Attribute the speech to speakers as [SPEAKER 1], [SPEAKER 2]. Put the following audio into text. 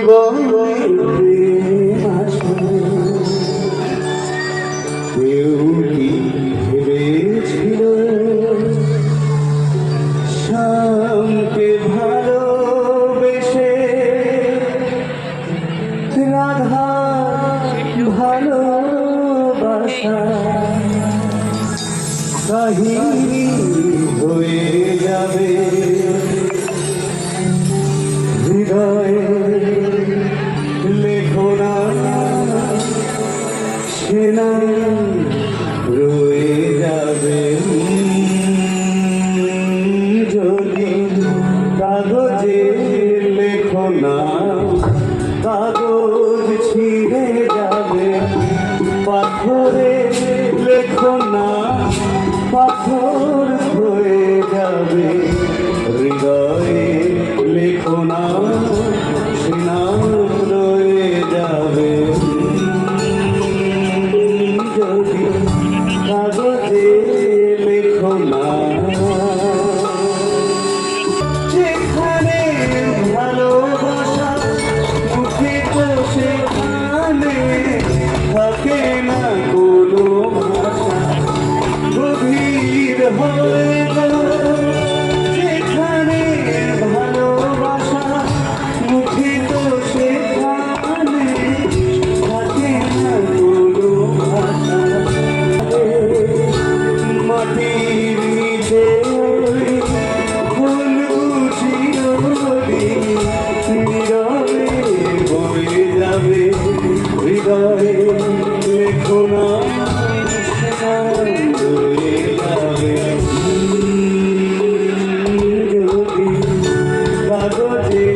[SPEAKER 1] জীবনের কেউ কি ভেবেছিল শ্যামকে ভালোবেসে রাধা ভালোবাসা কাহিনী হয়ে যাবে হৃদয়ে লেখো না সে নাম রয়ে যাবে যদি কাগজে লেখো না কাগজ ছিঁড়ে যাবে পাথরে লেখো না পাথর হয়ে যাবে হৃদয়ে লেখো না সে নাম রয়ে যাবে যদি কাগজে লেখো না যেখানে ভালোবাসা মুখে তো সেখানে থাকে না কোনো ভাষা গভীর হয়ে যেখানে ভালোবাসা মুখে তো সেখানে থাকে না কোনো ভাষা মাটির নিচে নীরবে বয়ে যাবে হৃদয়ে লেখো না রয়ে যাবে যদি কাগজে